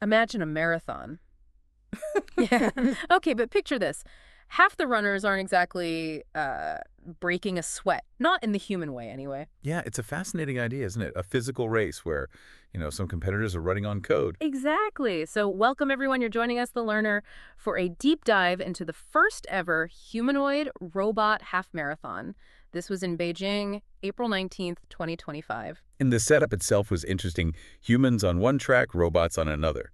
Imagine a marathon. Yeah. Okay, but picture this. Half the runners aren't exactly breaking a sweat. Not in the human way, anyway. Yeah, it's a fascinating idea, isn't it? A physical race where, some competitors are running on code. Exactly. So welcome, everyone. You're joining us, The Learner, for a deep dive into the first ever humanoid robot half marathon. This was in Beijing, April 19th, 2025. And the setup itself was interesting. Humans on one track, robots on another.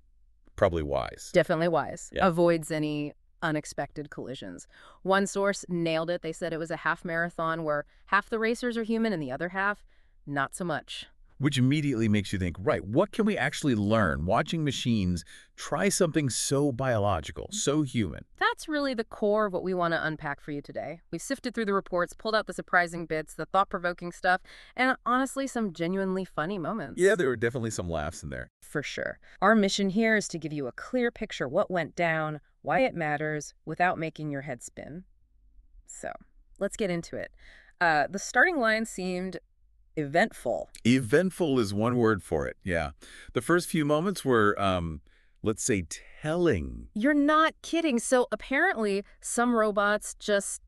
Probably wise. Definitely wise. Yeah. Avoids any unexpected collisions. One source nailed it. They said it was a half marathon where half the racers are human and the other half, not so much. Which immediately makes you think, right, what can we actually learn watching machines try something so biological, so human? That's really the core of what we want to unpack for you today. We sifted through the reports, pulled out the surprising bits, the thought-provoking stuff, and honestly, some genuinely funny moments. Yeah, there were definitely some laughs in there. For sure. Our mission here is to give you a clear picture what went down, why it matters, without making your head spin. So, let's get into it. The starting line seemed eventful. Eventful is one word for it, yeah. The first few moments were, let's say, telling. You're not kidding. So apparently some robots just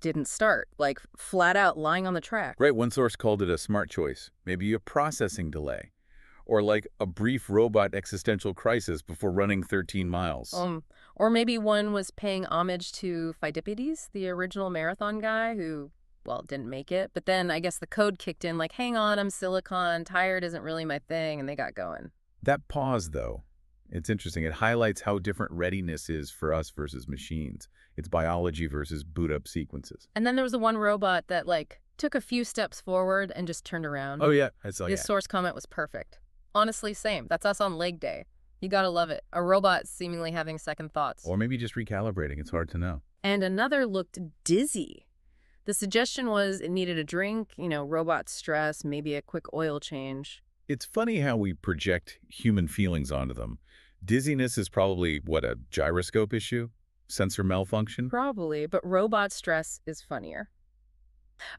didn't start, like flat out lying on the track. Right, one source called it a smart choice, maybe a processing delay, or like a brief robot existential crisis before running 13 miles. Or maybe one was paying homage to Pheidippides, the original marathon guy who, well, didn't make it. But then I guess the code kicked in like, hang on, I'm silicon, tired isn't really my thing, and they got going. That pause, though, it's interesting. It highlights how different readiness is for us versus machines. It's biology versus boot-up sequences. And then there was the one robot that, like, took a few steps forward and just turned around. Oh, yeah. I saw His source comment was perfect. Honestly, same. That's us on leg day. You gotta love it. A robot seemingly having second thoughts. Or maybe just recalibrating. It's hard to know. And another looked dizzy. The suggestion was it needed a drink, robot stress, maybe a quick oil change. It's funny how we project human feelings onto them. Dizziness is probably, a gyroscope issue? Sensor malfunction? Probably, but robot stress is funnier.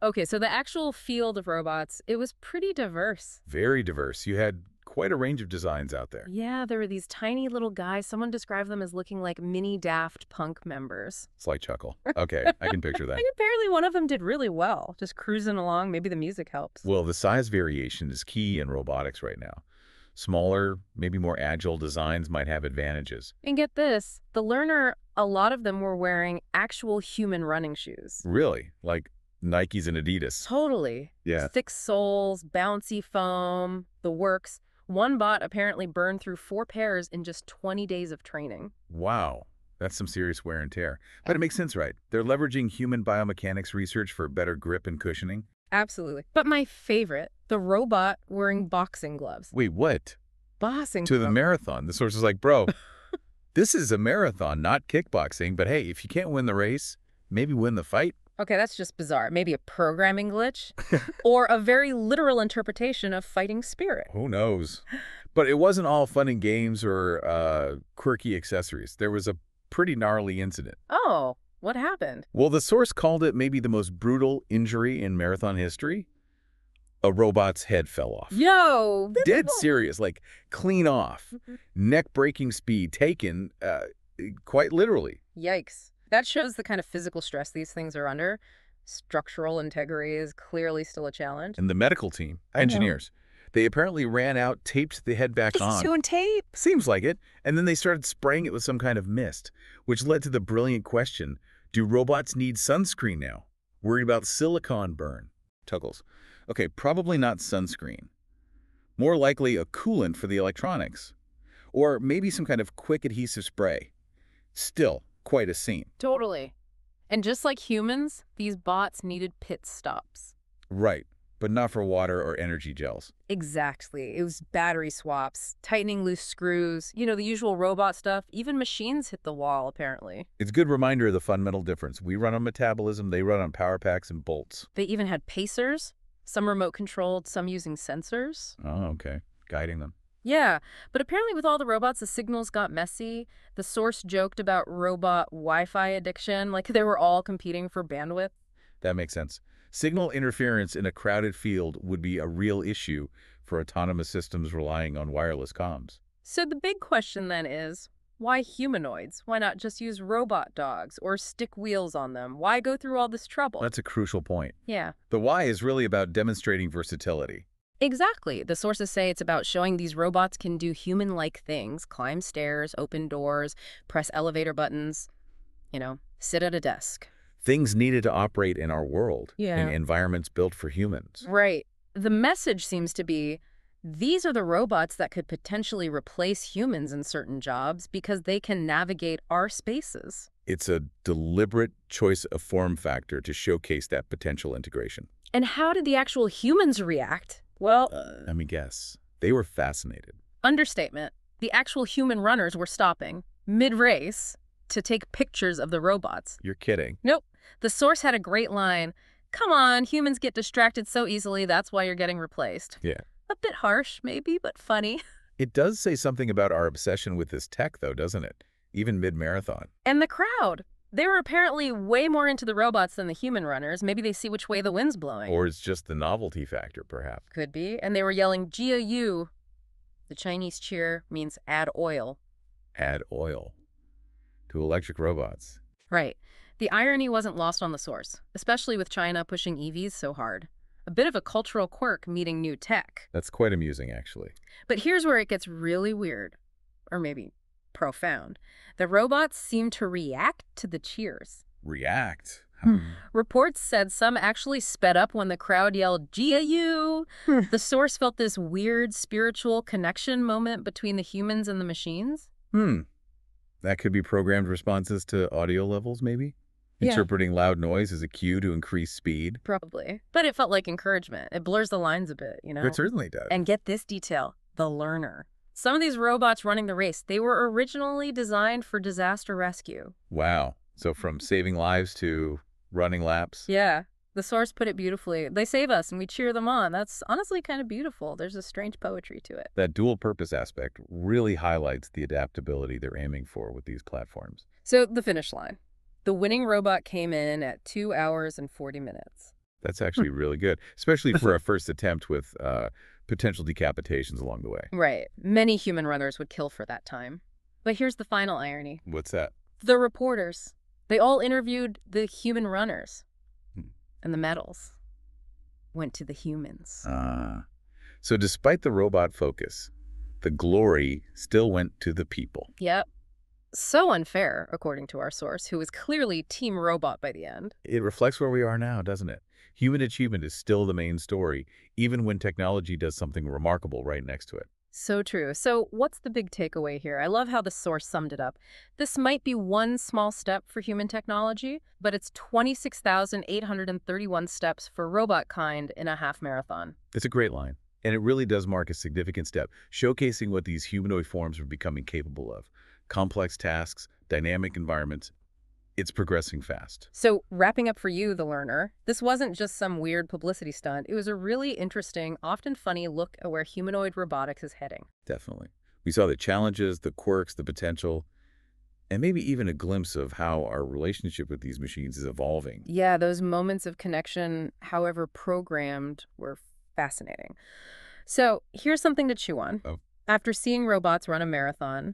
Okay, so the actual field of robots, it was pretty diverse. Very diverse. You had quite a range of designs out there. Yeah, there were these tiny little guys. Someone described them as looking like mini Daft Punk members. Slight chuckle. Okay, I can picture that. And apparently one of them did really well, just cruising along. Maybe the music helps. Well, the size variation is key in robotics right now. Smaller, maybe more agile designs might have advantages. And get this, the learner, a lot of them were wearing actual human running shoes. Really? Like Nikes and Adidas? Totally. Yeah. Thick soles, bouncy foam, the works. One bot apparently burned through 4 pairs in just 20 days of training. Wow. That's some serious wear and tear. But it makes sense, right? They're leveraging human biomechanics research for better grip and cushioning. Absolutely. But my favorite, the robot wearing boxing gloves. Wait, what? Boxing To the gloves. marathon. The source is like, bro, this is a marathon, not kickboxing. But hey, if you can't win the race, maybe win the fight. Okay, that's just bizarre. Maybe a programming glitch or a very literal interpretation of fighting spirit. Who knows? But it wasn't all fun and games or quirky accessories. There was a pretty gnarly incident. Oh, what happened? Well, the source called it maybe the most brutal injury in marathon history. A robot's head fell off. Yo! Dead serious, like clean off. Neck-breaking speed taken quite literally. Yikes. That shows the kind of physical stress these things are under. Structural integrity is clearly still a challenge. And the medical team, engineers, they apparently ran out, taped the head back on. Doing tape? Seems like it. And then they started spraying it with some kind of mist, which led to the brilliant question, do robots need sunscreen now? Worried about silicon burn? Tuggles. Okay, probably not sunscreen. More likely a coolant for the electronics. Or maybe some kind of quick adhesive spray. Still, quite a scene. Totally. And just like humans, these bots needed pit stops. Right, but not for water or energy gels. Exactly. It was battery swaps, tightening loose screws, the usual robot stuff. Even machines hit the wall, apparently. It's a good reminder of the fundamental difference. We run on metabolism, they run on power packs and bolts. They even had pacers, some remote-controlled, some using sensors. Oh, okay. Guiding them. Yeah, but apparently with all the robots, the signals got messy. The source joked about robot Wi-Fi addiction, like they were all competing for bandwidth. That makes sense. Signal interference in a crowded field would be a real issue for autonomous systems relying on wireless comms. So the big question then is, why humanoids? Why not just use robot dogs or stick wheels on them? Why go through all this trouble? That's a crucial point. Yeah. The why is really about demonstrating versatility. Exactly. The sources say it's about showing these robots can do human-like things, climb stairs, open doors, press elevator buttons, sit at a desk. Things needed to operate in our world, in environments built for humans. Right. The message seems to be, these are the robots that could potentially replace humans in certain jobs because they can navigate our spaces. It's a deliberate choice of form factor to showcase that potential integration. And how did the actual humans react? Well, Let me guess. They were fascinated. understatement. The actual human runners were stopping, mid-race, to take pictures of the robots. You're kidding. Nope. The source had a great line. Come on, humans get distracted so easily, that's why you're getting replaced. Yeah. A bit harsh, maybe, but funny. It does say something about our obsession with this tech, though, doesn't it? Even mid-marathon. And the crowd. They were apparently way more into the robots than the human runners. Maybe they see which way the wind's blowing. Or it's just the novelty factor, perhaps. Could be. And they were yelling, "Jiayu." The Chinese cheer means add oil. Add oil to electric robots. Right. The irony wasn't lost on the source, especially with China pushing EVs so hard. A bit of a cultural quirk meeting new tech. That's quite amusing, actually. But here's where it gets really weird. Or maybe profound. The robots seem to react to the cheers. React? Reports said some actually sped up when the crowd yelled, "Jiayu!" The source felt this weird spiritual connection moment between the humans and the machines. That could be programmed responses to audio levels, maybe? Yeah. Interpreting loud noise as a cue to increase speed? Probably. But it felt like encouragement. It blurs the lines a bit, It certainly does. And get this detail, the learner. Some of these robots running the race, they were originally designed for disaster rescue. Wow. So from saving lives to running laps? Yeah. The source put it beautifully. They save us and we cheer them on. That's honestly kind of beautiful. There's a strange poetry to it. That dual purpose aspect really highlights the adaptability they're aiming for with these platforms. So the finish line. The winning robot came in at 2 hours and 40 minutes. That's actually really good, especially for a first attempt with potential decapitations along the way. Right. Many human runners would kill for that time. But here's the final irony. What's that? The reporters. They all interviewed the human runners. And the medals went to the humans. So despite the robot focus, the glory still went to the people. Yep. So unfair, according to our source, who was clearly Team Robot by the end. It reflects where we are now, doesn't it? Human achievement is still the main story, even when technology does something remarkable right next to it. So true. So what's the big takeaway here? I love how the source summed it up. This might be one small step for human technology, but it's 26,831 steps for robot kind in a half marathon. It's a great line, and it really does mark a significant step, showcasing what these humanoid forms are becoming capable of. Complex tasks, dynamic environments. It's progressing fast. So wrapping up for you, the learner, this wasn't just some weird publicity stunt. It was a really interesting, often funny look at where humanoid robotics is heading. Definitely. We saw the challenges, the quirks, the potential, and maybe even a glimpse of how our relationship with these machines is evolving. Yeah, those moments of connection, however programmed, were fascinating. So here's something to chew on. After seeing robots run a marathon,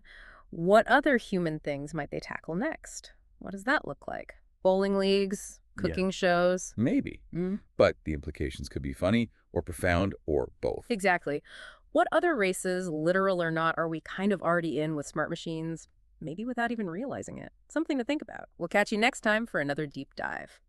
what other human things might they tackle next? What does that look like? Bowling leagues? Cooking shows? Maybe. But the implications could be funny or profound or both. Exactly. What other races, literal or not, are we kind of already in with smart machines, maybe without even realizing it? Something to think about. We'll catch you next time for another deep dive.